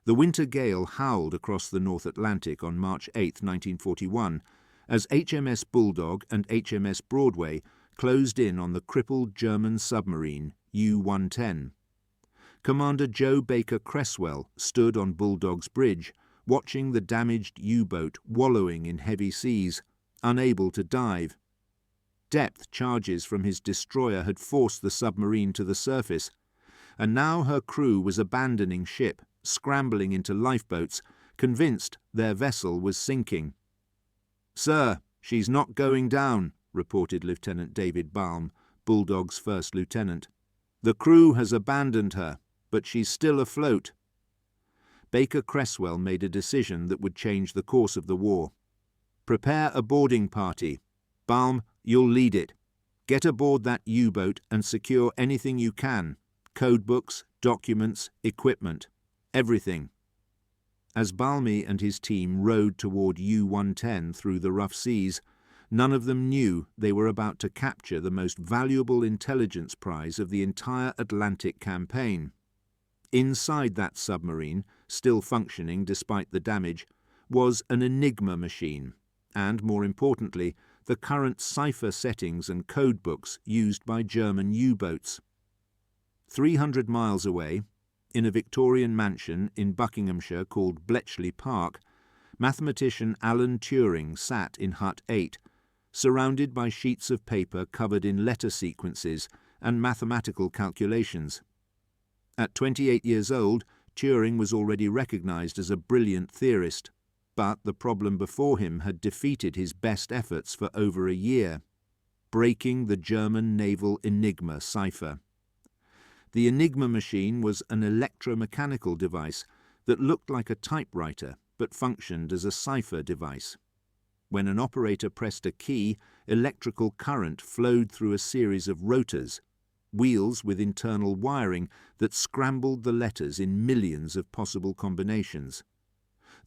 The winter gale howled across the North Atlantic on March 8, 1941, as HMS Bulldog and HMS Broadway closed in on the crippled German submarine U-110. Commander Joe Baker Creswell stood on Bulldog's bridge, watching the damaged U-boat wallowing in heavy seas, unable to dive. Depth charges from his destroyer had forced the submarine to the surface, and now her crew was abandoning ship, scrambling into lifeboats, convinced their vessel was sinking. "Sir, she's not going down," reported Lieutenant David Balm, Bulldog's first lieutenant. "The crew has abandoned her, but she's still afloat." Baker Creswell made a decision that would change the course of the war. "Prepare a boarding party. Balm, you'll lead it. Get aboard that U-boat and secure anything you can. Codebooks, documents, equipment. Everything." As Balmy and his team rowed toward U-110 through the rough seas, none of them knew they were about to capture the most valuable intelligence prize of the entire Atlantic campaign. Inside that submarine, still functioning despite the damage, was an Enigma machine, and, more importantly, the current cipher settings and codebooks used by German U-boats. 300 miles away, in a Victorian mansion in Buckinghamshire called Bletchley Park, mathematician Alan Turing sat in Hut 8, surrounded by sheets of paper covered in letter sequences and mathematical calculations. At 28 years old, Turing was already recognized as a brilliant theorist, but the problem before him had defeated his best efforts for over a year: breaking the German naval Enigma cipher. The Enigma machine was an electromechanical device that looked like a typewriter but functioned as a cipher device. When an operator pressed a key, electrical current flowed through a series of rotors, wheels with internal wiring that scrambled the letters in millions of possible combinations.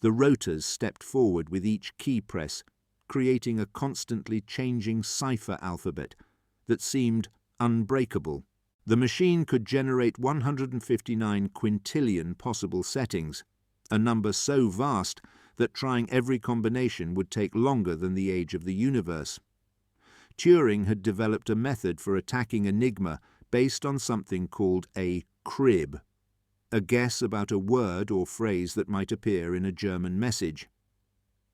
The rotors stepped forward with each key press, creating a constantly changing cipher alphabet that seemed unbreakable. The machine could generate 159 quintillion possible settings, a number so vast that trying every combination would take longer than the age of the universe. Turing had developed a method for attacking Enigma based on something called a crib, a guess about a word or phrase that might appear in a German message.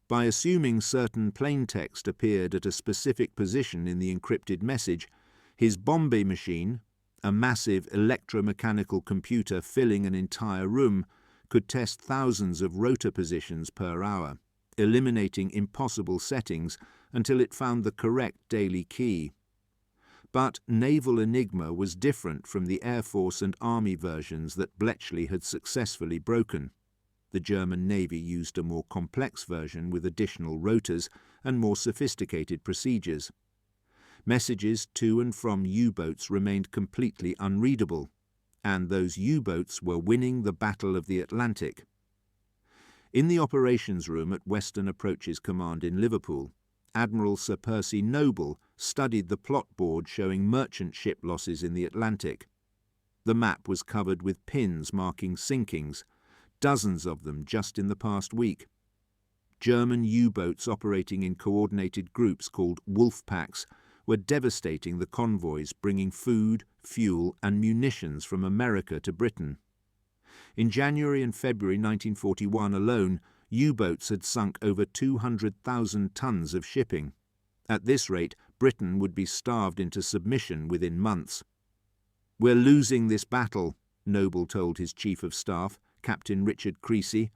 By assuming certain plaintext appeared at a specific position in the encrypted message, his Bombay machine, a massive electromechanical computer filling an entire room, could test thousands of rotor positions per hour, eliminating impossible settings until it found the correct daily key. But Naval Enigma was different from the Air Force and Army versions that Bletchley had successfully broken. The German Navy used a more complex version with additional rotors and more sophisticated procedures. Messages to and from U-boats remained completely unreadable, and those U-boats were winning the Battle of the Atlantic. In the operations room at Western Approaches Command in Liverpool, Admiral Sir Percy Noble studied the plot board showing merchant ship losses in the Atlantic. The map was covered with pins marking sinkings, dozens of them just in the past week. German U-boats operating in coordinated groups called Wolfpacks were devastating the convoys bringing food, fuel and munitions from America to Britain. In January and February 1941 alone, U-boats had sunk over 200,000 tons of shipping. At this rate, Britain would be starved into submission within months. "We're losing this battle," Noble told his Chief of Staff, Captain Richard Creasy.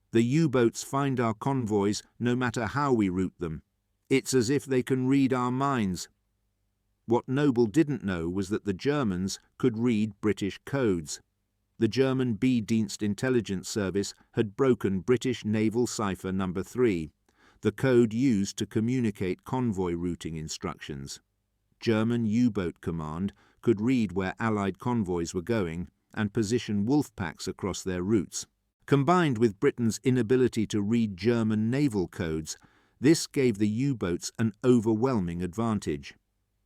"The U-boats find our convoys no matter how we route them. It's as if they can read our minds." What Noble didn't know was that the Germans could read British codes. The German B-Dienst intelligence service had broken British naval cipher number 3, the code used to communicate convoy routing instructions. German U-boat command could read where Allied convoys were going and position Wolfpacks across their routes. Combined with Britain's inability to read German naval codes, this gave the U-boats an overwhelming advantage.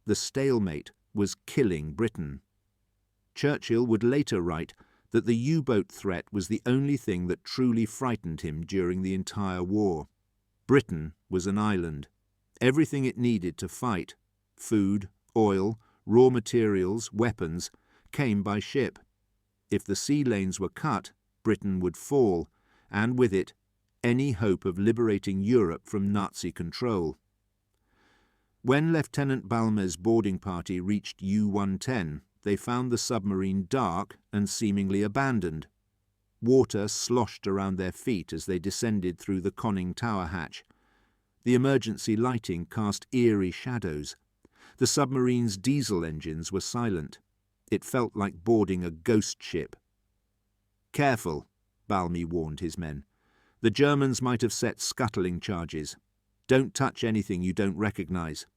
The stalemate was killing Britain. Churchill would later write, that the U-boat threat was the only thing that truly frightened him during the entire war. Britain was an island. Everything it needed to fight, food, oil, raw materials, weapons, came by ship. If the sea lanes were cut, Britain would fall, and with it, any hope of liberating Europe from Nazi control. When Lieutenant Balmer's boarding party reached U-110, they found the submarine dark and seemingly abandoned. Water sloshed around their feet as they descended through the conning tower hatch. The emergency lighting cast eerie shadows. The submarine's diesel engines were silent. It felt like boarding a ghost ship. "Careful," Balmy warned his men. "The Germans might have set scuttling charges. Don't touch anything you don't recognize."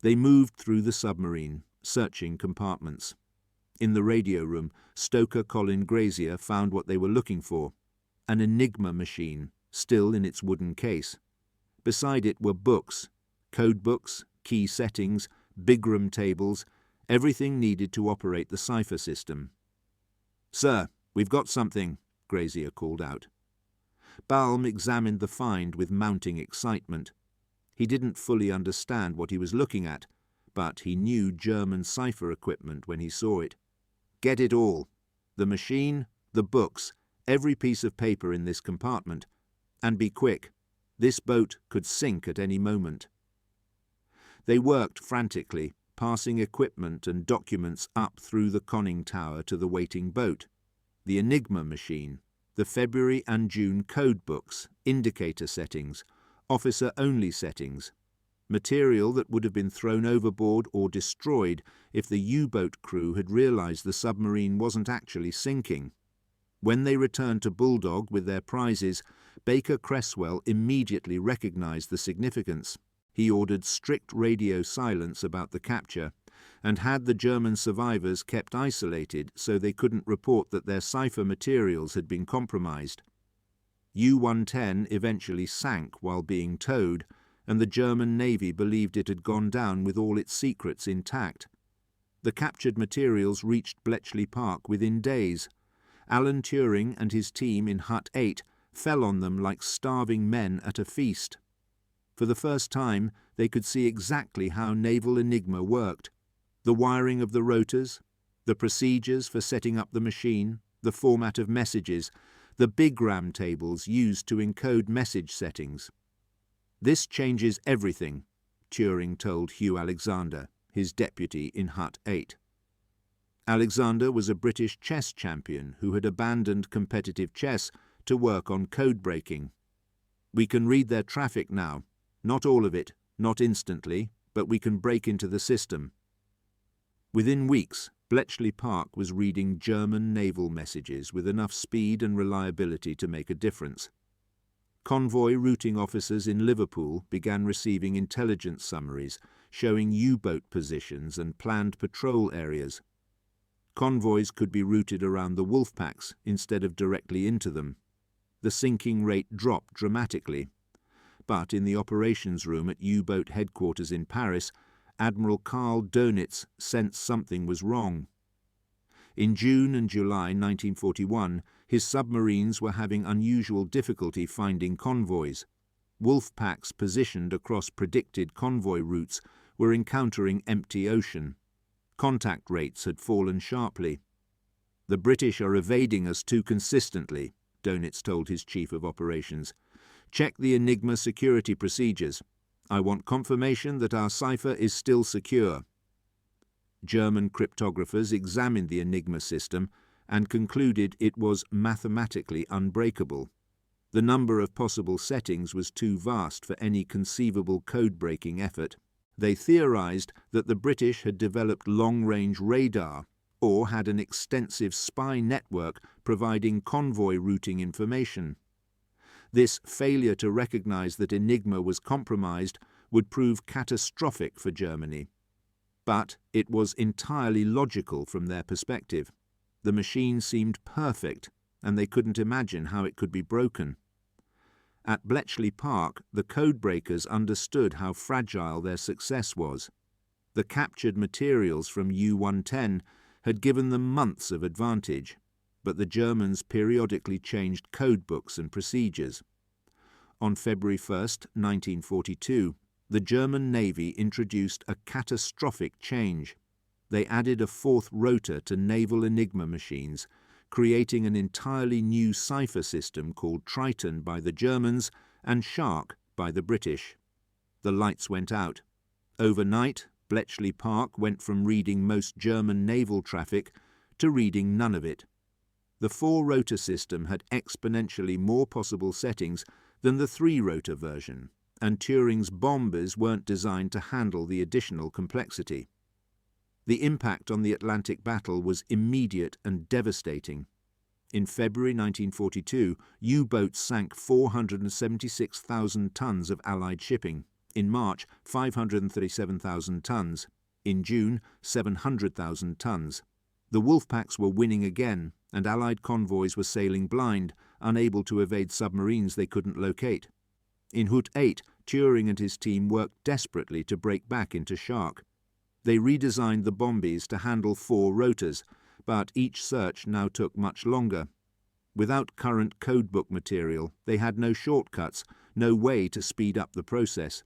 They moved through the submarine, searching compartments. In the radio room, stoker Colin Grazier found what they were looking for, an Enigma machine, still in its wooden case. Beside it were books, code books, key settings, Bigram tables, everything needed to operate the cipher system. "Sir, we've got something," Grazier called out. Balm examined the find with mounting excitement. He didn't fully understand what he was looking at, but he knew German cipher equipment when he saw it. "Get it all. The machine, the books, every piece of paper in this compartment. And be quick. This boat could sink at any moment." They worked frantically, passing equipment and documents up through the conning tower to the waiting boat. The Enigma machine, the February and June code books, indicator settings, officer-only settings, material that would have been thrown overboard or destroyed if the U-boat crew had realized the submarine wasn't actually sinking. When they returned to Bulldog with their prizes, Baker Cresswell immediately recognized the significance. He ordered strict radio silence about the capture and had the German survivors kept isolated so they couldn't report that their cipher materials had been compromised. U-110 eventually sank while being towed, and the German Navy believed it had gone down with all its secrets intact. The captured materials reached Bletchley Park within days. Alan Turing and his team in Hut 8 fell on them like starving men at a feast. For the first time, they could see exactly how Naval Enigma worked. The wiring of the rotors, the procedures for setting up the machine, the format of messages, the Bigram tables used to encode message settings. "This changes everything," Turing told Hugh Alexander, his deputy in Hut 8. Alexander was a British chess champion who had abandoned competitive chess to work on code breaking. "We can read their traffic now. Not all of it, not instantly, but we can break into the system." Within weeks, Bletchley Park was reading German naval messages with enough speed and reliability to make a difference. Convoy routing officers in Liverpool began receiving intelligence summaries showing U-boat positions and planned patrol areas. Convoys could be routed around the Wolfpacks instead of directly into them. The sinking rate dropped dramatically. But in the operations room at U-boat headquarters in Paris, Admiral Karl Dönitz sensed something was wrong. In June and July 1941, his submarines were having unusual difficulty finding convoys. Wolfpacks positioned across predicted convoy routes were encountering empty ocean. Contact rates had fallen sharply. "The British are evading us too consistently," Dönitz told his chief of operations. "Check the Enigma security procedures. I want confirmation that our cipher is still secure." German cryptographers examined the Enigma system and concluded it was mathematically unbreakable. The number of possible settings was too vast for any conceivable code-breaking effort. They theorized that the British had developed long-range radar or had an extensive spy network providing convoy routing information. This failure to recognize that Enigma was compromised would prove catastrophic for Germany. But it was entirely logical from their perspective. The machine seemed perfect, and they couldn't imagine how it could be broken. At Bletchley Park, the codebreakers understood how fragile their success was. The captured materials from U-110 had given them months of advantage. but the Germans periodically changed code books and procedures. On February 1, 1942, the German Navy introduced a catastrophic change. They added a fourth rotor to Naval Enigma machines, creating an entirely new cipher system called Triton by the Germans and Shark by the British. The lights went out. Overnight, Bletchley Park went from reading most German naval traffic to reading none of it. The four-rotor system had exponentially more possible settings than the three-rotor version, and Turing's bombers weren't designed to handle the additional complexity. The impact on the Atlantic battle was immediate and devastating. In February 1942, U-boats sank 476,000 tons of Allied shipping. In March, 537,000 tons. In June, 700,000 tons. The Wolfpacks were winning again, and Allied convoys were sailing blind, unable to evade submarines they couldn't locate. In Hoot 8, Turing and his team worked desperately to break back into Shark. They redesigned the bombies to handle four rotors, but each search now took much longer. Without current codebook material, they had no shortcuts, no way to speed up the process.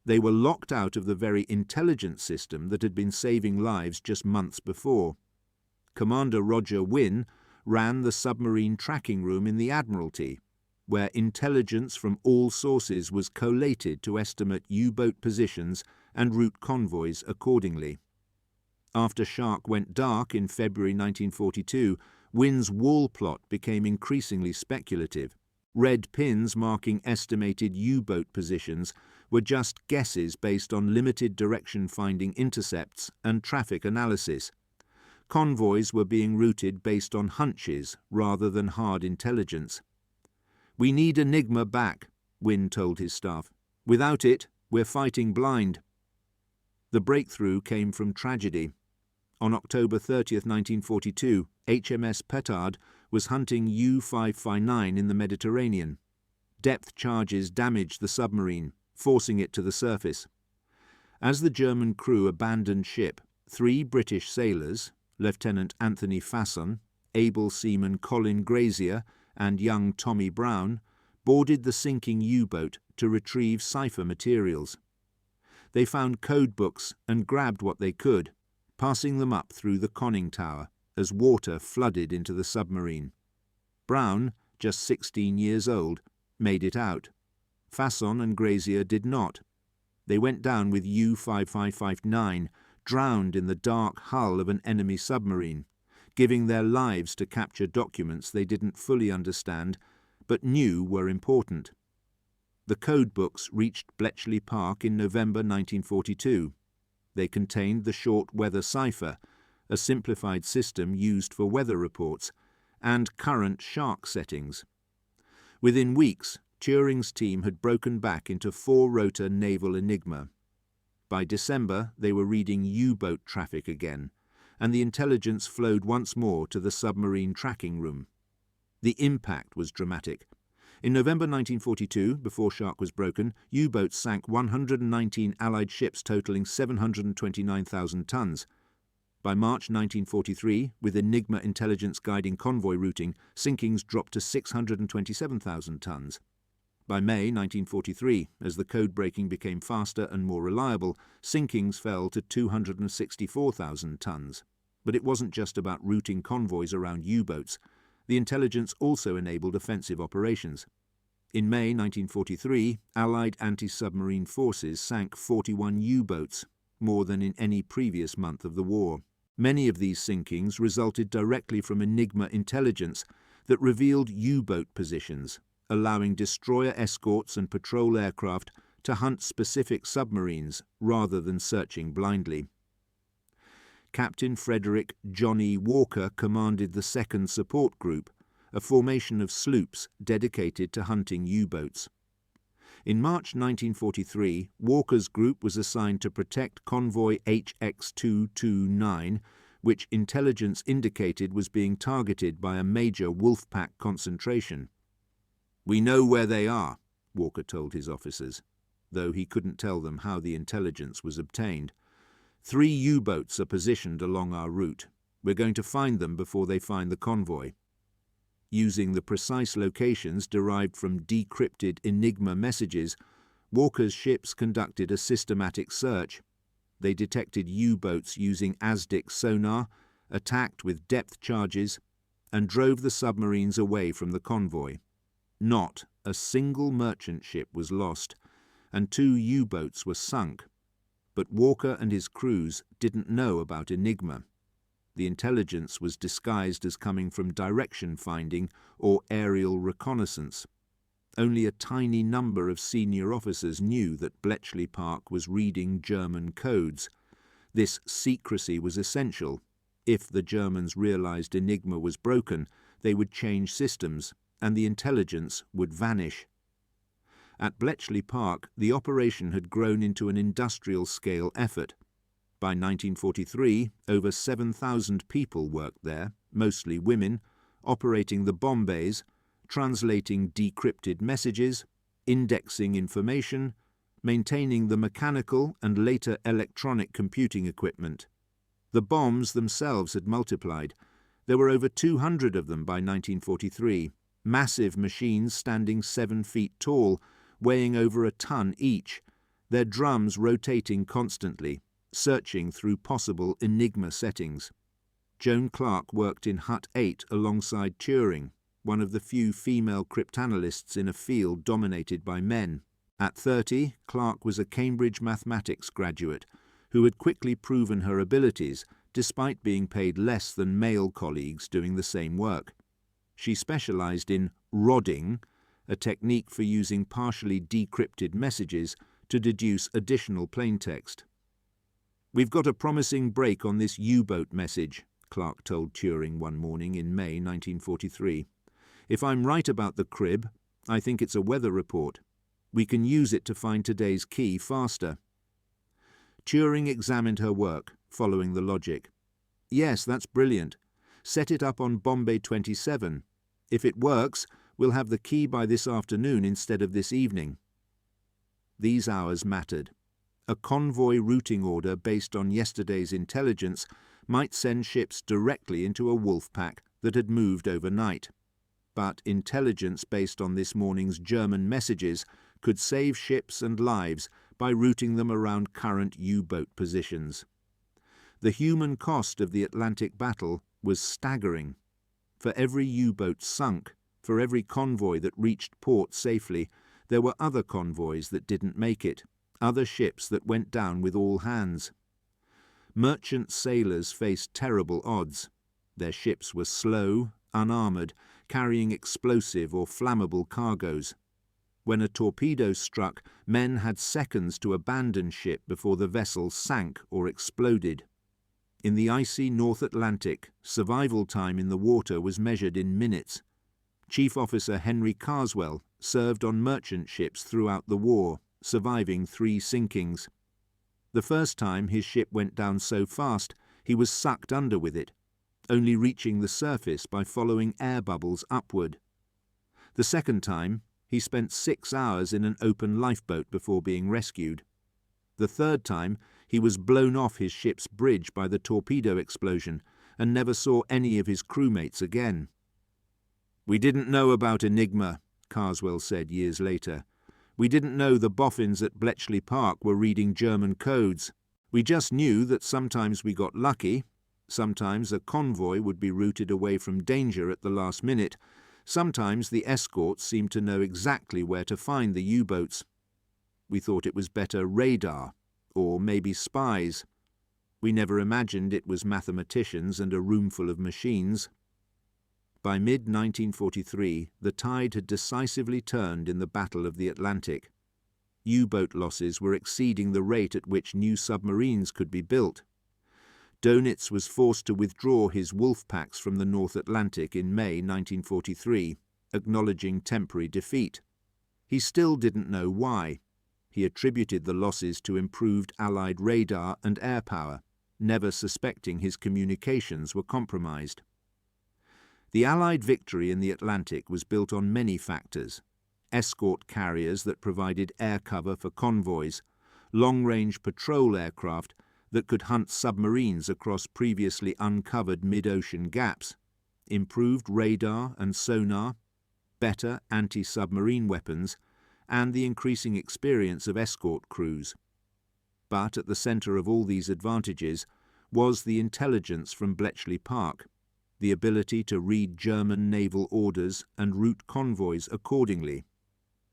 They were locked out of the very intelligence system that had been saving lives just months before. Commander Roger Wynne ran the submarine tracking room in the Admiralty, where intelligence from all sources was collated to estimate U-boat positions and route convoys accordingly. After Shark went dark in February 1942, Wynne's wall plot became increasingly speculative. Red pins marking estimated U-boat positions were just guesses based on limited direction-finding intercepts and traffic analysis. Convoys were being routed based on hunches rather than hard intelligence. "We need Enigma back," Wynne told his staff. "Without it, we're fighting blind." The breakthrough came from tragedy. On October 30, 1942, HMS Petard was hunting U-559 in the Mediterranean. Depth charges damaged the submarine, forcing it to the surface. As the German crew abandoned ship, 3 British sailors, Lieutenant Anthony Fasson, able seaman Colin Grazier, and young Tommy Brown, boarded the sinking U-boat to retrieve cipher materials. They found code books and grabbed what they could, passing them up through the conning tower as water flooded into the submarine. Brown, just 16 years old, made it out. Fasson and Grazier did not. They went down with U-5559, drowned in the dark hull of an enemy submarine, giving their lives to capture documents they didn't fully understand but knew were important. The code books reached Bletchley Park in November 1942. They contained the short weather cipher, a simplified system used for weather reports, and current Shark settings. Within weeks, Turing's team had broken back into 4-rotor Naval Enigma. By December, they were reading U-boat traffic again, and the intelligence flowed once more to the submarine tracking room. The impact was dramatic. In November 1942, before Shark was broken, U-boats sank 119 Allied ships totaling 729,000 tons. By March 1943, with Enigma intelligence guiding convoy routing, sinkings dropped to 627,000 tons. By May 1943, as the code breaking became faster and more reliable, sinkings fell to 264,000 tons. But it wasn't just about routing convoys around U-boats. The intelligence also enabled offensive operations. In May 1943, Allied anti-submarine forces sank 41 U-boats, more than in any previous month of the war. Many of these sinkings resulted directly from Enigma intelligence that revealed U-boat positions, allowing destroyer escorts and patrol aircraft to hunt specific submarines rather than searching blindly. Captain Frederick "Johnny" Walker commanded the 2nd Support Group, a formation of sloops dedicated to hunting U-boats. In March 1943, Walker's group was assigned to protect convoy HX229, which intelligence indicated was being targeted by a major Wolfpack concentration. "We know where they are," Walker told his officers, though he couldn't tell them how the intelligence was obtained. 3 U-boats are positioned along our route. We're going to find them before they find the convoy. Using the precise locations derived from decrypted Enigma messages, Walker's ships conducted a systematic search. They detected U-boats using ASDIC sonar, attacked with depth charges, and drove the submarines away from the convoy. Not a single merchant ship was lost, and 2 U-boats were sunk. But Walker and his crews didn't know about Enigma. The intelligence was disguised as coming from direction finding or aerial reconnaissance. Only a tiny number of senior officers knew that Bletchley Park was reading German codes. This secrecy was essential. If the Germans realized Enigma was broken, they would change systems, and the intelligence would vanish. At Bletchley Park, the operation had grown into an industrial-scale effort. By 1943, over 7,000 people worked there, mostly women, operating the bomb bays, translating decrypted messages, indexing information, maintaining the mechanical and later electronic computing equipment. The bombs themselves had multiplied. There were over 200 of them by 1943, massive machines standing 7 feet tall, weighing over a ton each, their drums rotating constantly, searching through possible Enigma settings. Joan Clark worked in Hut 8 alongside Turing, one of the few female cryptanalysts in a field dominated by men. At 30, Clark was a Cambridge mathematics graduate who had quickly proven her abilities despite being paid less than male colleagues doing the same work. She specialized in rodding, a technique for using partially decrypted messages to deduce additional plaintext. "We've got a promising break on this U-boat message," Clark told Turing one morning in May 1943. "If I'm right about the crib, I think it's a weather report. We can use it to find today's key faster." Turing examined her work, following the logic. "Yes, that's brilliant. Set it up on Bombay 27. If it works, we'll have the key by this afternoon instead of this evening." These hours mattered. A convoy routing order based on yesterday's intelligence might send ships directly into a Wolfpack that had moved overnight. But intelligence based on this morning's German messages could save ships and lives by routing them around current U-boat positions. The human cost of the Atlantic battle was staggering. For every U-boat sunk, for every convoy that reached port safely, there were other convoys that didn't make it, other ships that went down with all hands. Merchant sailors faced terrible odds. Their ships were slow, unarmoured, carrying explosive or flammable cargoes. When a torpedo struck, men had seconds to abandon ship before the vessel sank or exploded. In the icy North Atlantic, survival time in the water was measured in minutes. Chief Officer Henry Carswell served on merchant ships throughout the war, surviving 3 sinkings. The first time his ship went down so fast, he was sucked under with it, only reaching the surface by following air bubbles upward. The second time, he spent 6 hours in an open lifeboat before being rescued. The third time, he was blown off his ship's bridge by the torpedo explosion and never saw any of his crewmates again. "We didn't know about Enigma," Carswell said years later. "We didn't know the boffins at Bletchley Park were reading German codes. We just knew that sometimes we got lucky, sometimes a convoy would be routed away from danger at the last minute, sometimes the escorts seemed to know exactly where to find the U-boats. We thought it was better radar, or maybe spies. We never imagined it was mathematicians and a roomful of machines." By mid-1943, the tide had decisively turned in the Battle of the Atlantic. U-boat losses were exceeding the rate at which new submarines could be built. Dönitz was forced to withdraw his Wolfpacks from the North Atlantic in May 1943, acknowledging temporary defeat. He still didn't know why. He attributed the losses to improved Allied radar and air power, never suspecting his communications were compromised. The Allied victory in the Atlantic was built on many factors: escort carriers that provided air cover for convoys, long-range patrol aircraft, that could hunt submarines across previously uncovered mid-ocean gaps, improved radar and sonar, better anti-submarine weapons, and the increasing experience of escort crews. But at the centre of all these advantages was the intelligence from Bletchley Park, the ability to read German naval orders and route convoys accordingly.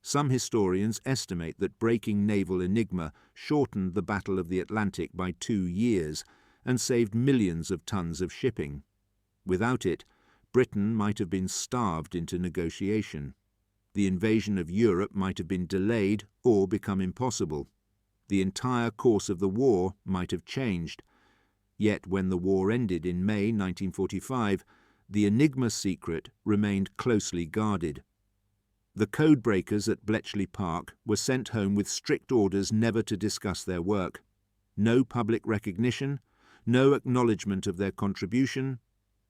Some historians estimate that breaking naval Enigma shortened the Battle of the Atlantic by 2 years and saved millions of tons of shipping. Without it, Britain might have been starved into negotiation. The invasion of Europe might have been delayed or become impossible. The entire course of the war might have changed. Yet when the war ended in May 1945, the Enigma secret remained closely guarded. The codebreakers at Bletchley Park were sent home with strict orders never to discuss their work. No public recognition, no acknowledgement of their contribution,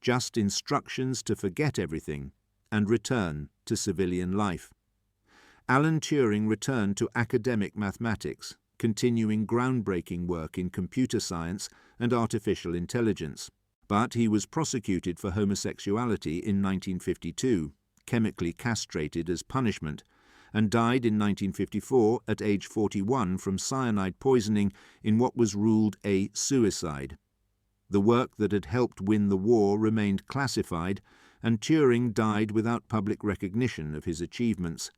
just instructions to forget everything and return to civilian life. Alan Turing returned to academic mathematics, continuing groundbreaking work in computer science and artificial intelligence. But he was prosecuted for homosexuality in 1952, chemically castrated as punishment, and died in 1954 at age 41 from cyanide poisoning in what was ruled a suicide. The work that had helped win the war remained classified, and Turing died without public recognition of his achievements.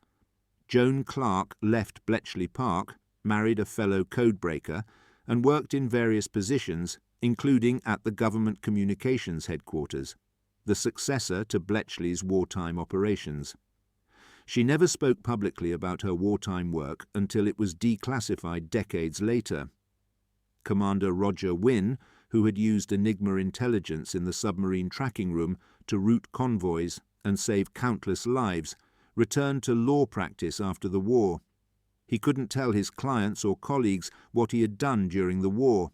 Joan Clark left Bletchley Park, married a fellow codebreaker, and worked in various positions, including at the Government Communications Headquarters, the successor to Bletchley's wartime operations. She never spoke publicly about her wartime work until it was declassified decades later. Commander Roger Wynne, who had used Enigma intelligence in the submarine tracking room to route convoys and save countless lives, returned to law practice after the war. He couldn't tell his clients or colleagues what he had done during the war,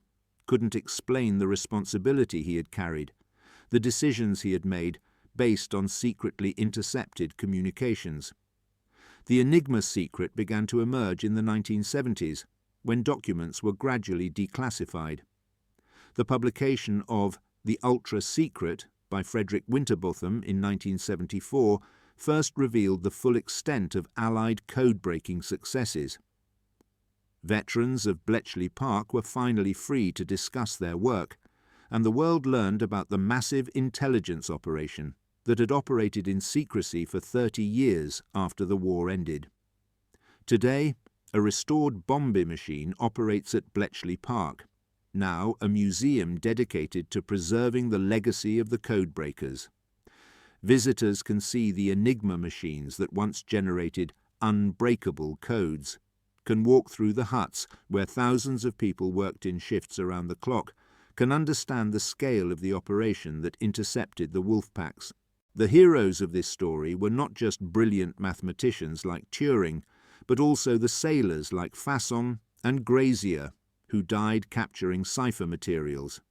couldn't explain the responsibility he had carried, the decisions he had made based on secretly intercepted communications. The Enigma secret began to emerge in the 1970s, when documents were gradually declassified. The publication of The Ultra Secret by Frederick Winterbotham in 1974 first revealed the full extent of Allied code-breaking successes. Veterans of Bletchley Park were finally free to discuss their work, and the world learned about the massive intelligence operation that had operated in secrecy for 30 years after the war ended. Today, a restored bombing machine operates at Bletchley Park, now a museum dedicated to preserving the legacy of the codebreakers. Visitors can see the Enigma machines that once generated unbreakable codes, can walk through the huts where thousands of people worked in shifts around the clock, can understand the scale of the operation that intercepted the Wolfpacks. The heroes of this story were not just brilliant mathematicians like Turing, but also the sailors like Fasson and Grazier, who died capturing cipher materials,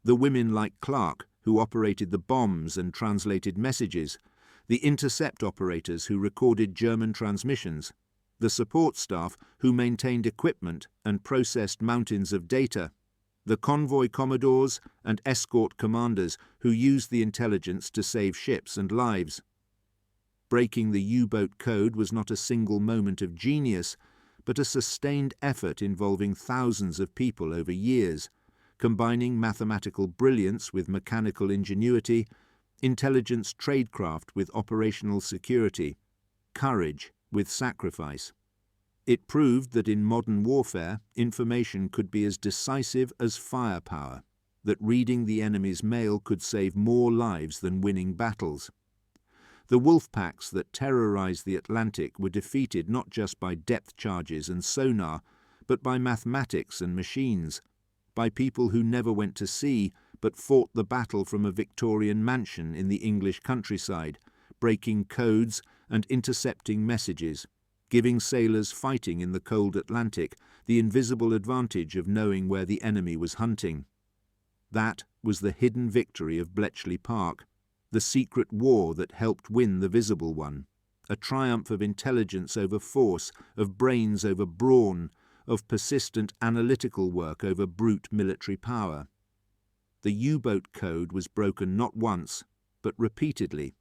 the women like Clark, who operated the bombs and translated messages, the intercept operators who recorded German transmissions, the support staff who maintained equipment and processed mountains of data, the convoy commodores and escort commanders who used the intelligence to save ships and lives. Breaking the U-boat code was not a single moment of genius, but a sustained effort involving thousands of people over years, combining mathematical brilliance with mechanical ingenuity, intelligence tradecraft with operational security, courage with sacrifice. It proved that in modern warfare, information could be as decisive as firepower, that reading the enemy's mail could save more lives than winning battles. The Wolfpacks that terrorized the Atlantic were defeated not just by depth charges and sonar, but by mathematics and machines, by people who never went to sea but fought the battle from a Victorian mansion in the English countryside, breaking codes and intercepting messages, giving sailors fighting in the cold Atlantic the invisible advantage of knowing where the enemy was hunting. That was the hidden victory of Bletchley Park, the secret war that helped win the visible one, a triumph of intelligence over force, of brains over brawn, of persistent analytical work over brute military power. The U-boat code was broken not once, but repeatedly,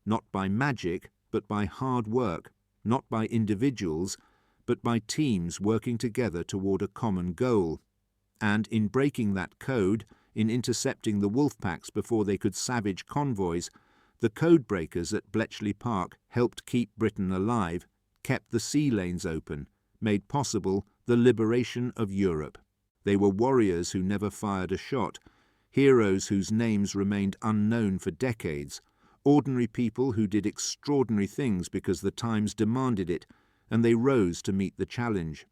not by magic, but by hard work, not by individuals, but by teams working together toward a common goal. And in breaking that code, in intercepting the Wolfpacks before they could savage convoys, the code breakers at Bletchley Park helped keep Britain alive, kept the sea lanes open, made possible the liberation of Europe. They were warriors who never fired a shot, heroes whose names remained unknown for decades, ordinary people who did extraordinary things because the times demanded it, and they rose to meet the challenge.